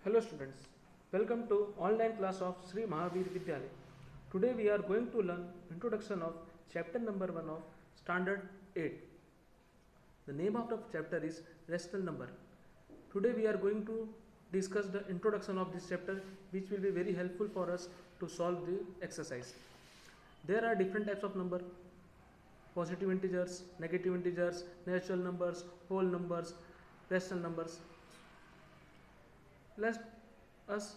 Hello students, welcome to online class of Sri Mahavir Vidyalaya. Today we are going to learn introduction of chapter number 1 of standard 8. The name of the chapter is rational number. Today we are going to discuss the introduction of this chapter, which will be very helpful for us to solve the exercise. There are different types of number: positive integers, negative integers, natural numbers, whole numbers, rational numbers. Let us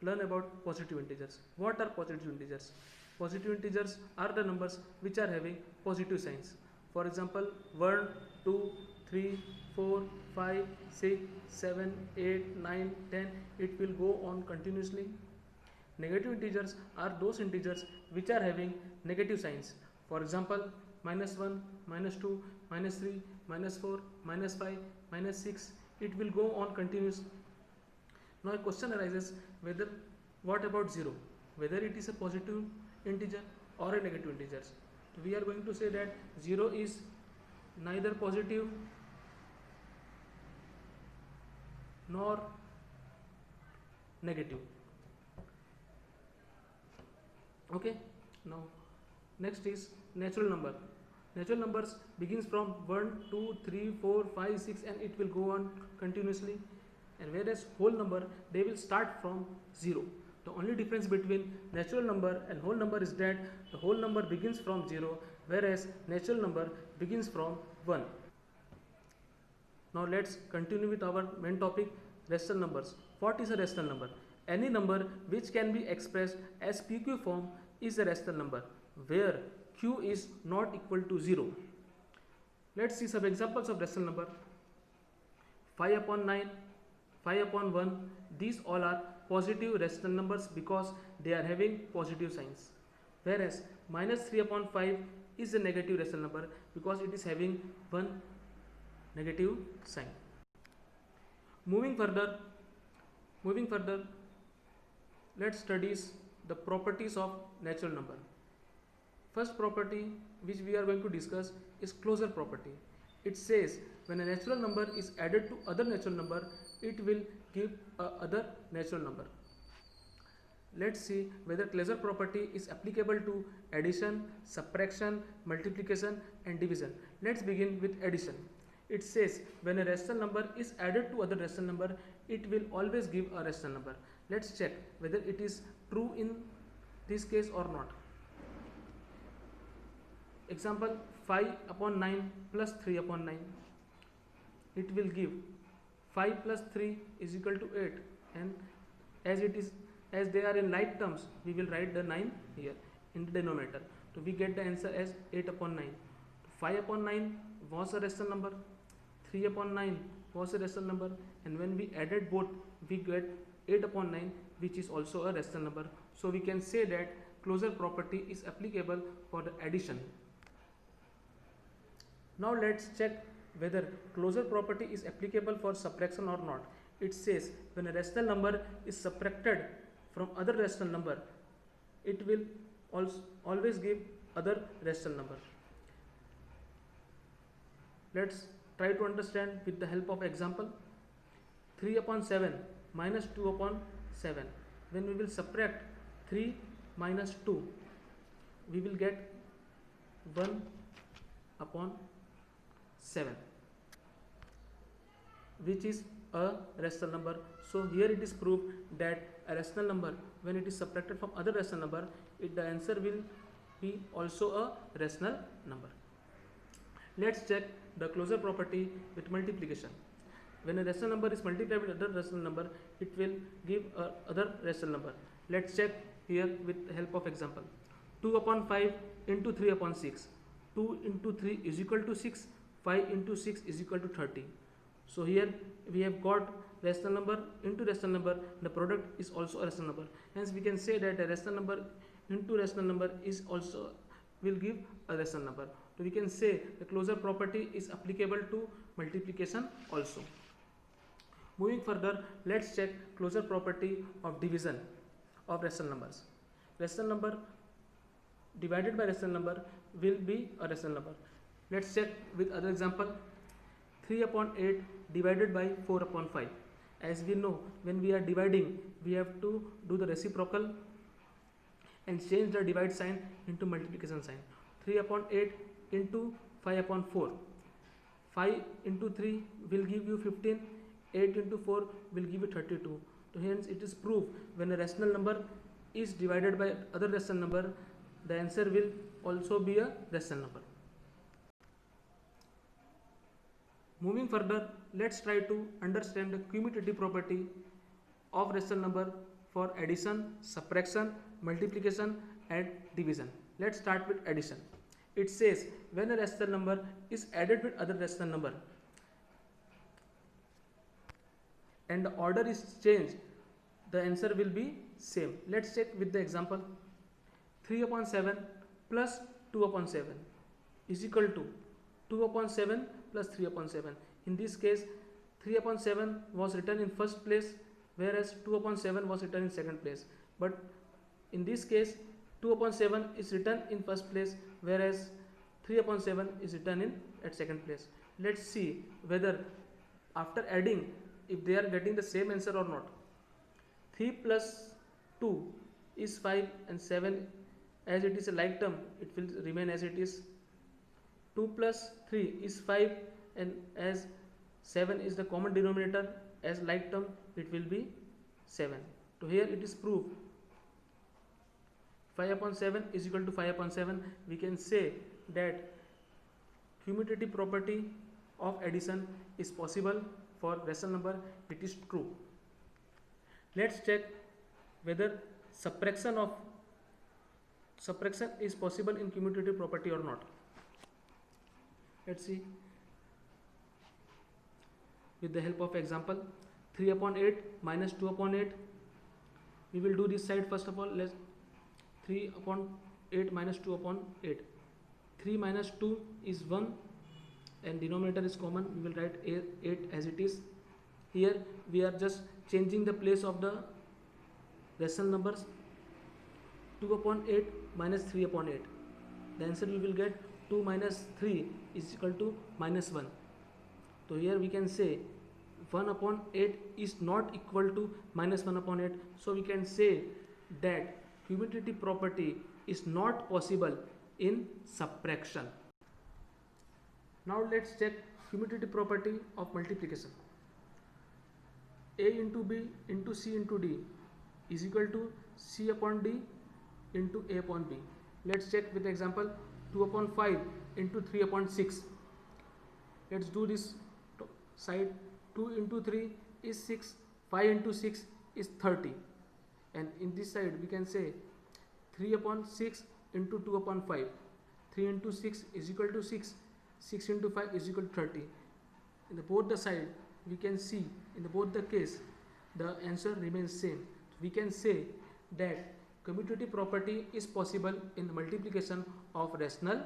learn about positive integers. What are positive integers? Positive integers are the numbers which are having positive signs. For example, 1, 2, 3, 4, 5, 6, 7, 8, 9, 10. It will go on continuously. Negative integers are those integers which are having negative signs. For example, -1, -2, -3, -4, -5, -6. It will go on continuously. Now a question arises whether what about 0? Whether it is a positive integer or a negative integer. So we are going to say that 0 is neither positive nor negative. Okay. Now next is natural number. Natural numbers begins from 1, 2, 3, 4, 5, 6 and it will go on continuously. And whereas whole number, they will start from 0. The only difference between natural number and whole number is that the whole number begins from 0, whereas natural number begins from 1. Now let's continue with our main topic, rational numbers. What is a rational number? Any number which can be expressed as PQ form is a rational number, where Q is not equal to 0. Let's see some examples of rational number. 5 upon 9, 5 upon 1, these all are positive rational numbers because they are having positive signs. Whereas -3 upon 5 is a negative rational number because it is having one negative sign. Moving further, let's study the properties of natural number. First property which we are going to discuss is closure property. It says when a natural number is added to other natural number, it will give other natural number. Let's see whether closure property is applicable to addition, subtraction, multiplication and division. Let's begin with addition. It says when a rational number is added to other rational number, it will always give a rational number. Let's check whether it is true in this case or not. Example, 5 upon 9 plus 3 upon 9. It will give 5 plus 3 is equal to 8, and as they are in like terms, we will write the 9 here in the denominator. So we get the answer as 8 upon 9. 5 upon 9 was a rational number, 3 upon 9 was a rational number, and when we added both, we get 8 upon 9, which is also a rational number. So we can say that closure property is applicable for the addition. Now let's check whether closure property is applicable for subtraction or not. It says when a rational number is subtracted from other rational number, it will always give other rational number. Let's try to understand with the help of example. 3 upon 7 minus 2 upon 7. When we will subtract 3 minus 2, we will get 1 upon 7, which is a rational number. So here it is proved that a rational number, when it is subtracted from other rational number, the answer will be also a rational number. Let's check the closure property with multiplication. When a rational number is multiplied with other rational number, it will give other rational number. Let's check here with the help of example. 2 upon 5 into 3 upon 6. 2 into 3 is equal to 6. 5 into 6 is equal to 30. So here we have got rational number into rational number. The product is also a rational number. Hence we can say that a rational number into rational number is also will give a rational number. So we can say the closure property is applicable to multiplication also. Moving further, let's check closure property of division of rational numbers. Rational number divided by rational number will be a rational number. Let's check with other example. 3 upon 8 divided by 4 upon 5. As we know, when we are dividing, we have to do the reciprocal and change the divide sign into multiplication sign. 3 upon 8 into 5 upon 4. 5 into 3 will give you 15, 8 into 4 will give you 32. So hence it is proof when a rational number is divided by other rational number, the answer will also be a rational number. Moving further, let's try to understand the commutative property of rational number for addition, subtraction, multiplication and division. Let's start with addition. It says when a rational number is added with other rational number and the order is changed, the answer will be same. Let's check with the example. 3 upon 7 plus 2 upon 7 is equal to 2 upon 7 plus 3 upon 7. In this case, 3 upon 7 was written in first place, whereas 2 upon 7 was written in second place. But in this case, 2 upon 7 is written in first place, whereas 3 upon 7 is written in at second place. Let's see whether after adding, if they are getting the same answer or not. 3 plus 2 is 5 and 7, as it is a like term, it will remain as it is. 2 plus 3 is 5 and as 7 is the common denominator, as like term it will be 7. So here it is proved 5 upon 7 is equal to 5 upon 7. We can say that commutative property of addition is possible for rational number. It is true. Let's check whether subtraction is possible in commutative property or not. Let's see with the help of example. 3 upon 8 minus 2 upon 8. We will do this side first of all. Let's 3 upon 8 minus 2 upon 8. 3 minus 2 is 1 and denominator is common. We will write 8 as it is. Here we are just changing the place of the rational numbers. 2 upon 8 minus 3 upon 8. The answer we will get 2 minus 3 is equal to minus 1. So here we can say 1 upon 8 is not equal to minus 1 upon 8. So we can say that commutative property is not possible in subtraction. Now let's check commutative property of multiplication. A into B into C into D is equal to C upon D into A upon B. Let's check with example. 2 upon 5 into 3 upon 6. Let's do this side. 2 into 3 is 6, 5 into 6 is 30, and in this side we can say 3 upon 6 into 2 upon 5. 3 into 6 is equal to 6, 6 into 5 is equal to 30. In the both the side we can see in the both the case the answer remains same. We can say that commutative property is possible in the multiplication of rational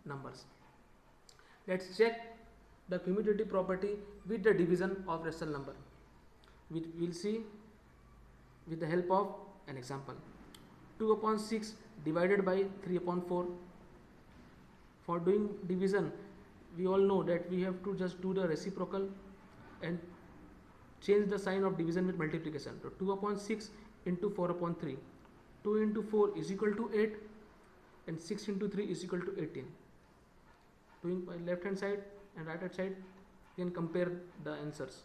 numbers. Let's check the commutative property with the division of rational number. We will see with the help of an example. 2 upon 6 divided by 3 upon 4. For doing division, we all know that we have to just do the reciprocal and change the sign of division with multiplication. So 2 upon 6 into 4 upon 3. 2 into 4 is equal to 8 and 6 into 3 is equal to 18. Doing by left hand side and right hand side, you can compare the answers.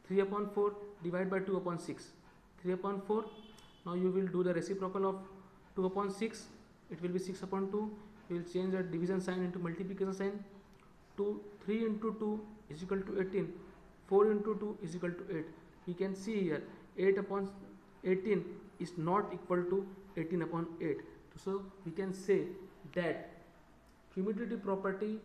3 upon 4 divided by 2 upon 6. 3 upon 4. Now you will do the reciprocal of 2 upon 6. It will be 6 upon 2. You will change the division sign into multiplication sign. 3 into 2 is equal to 18. 4 into 2 is equal to 8. We can see here 8 upon 18 is not equal to 18 upon 8. So we can say that commutative property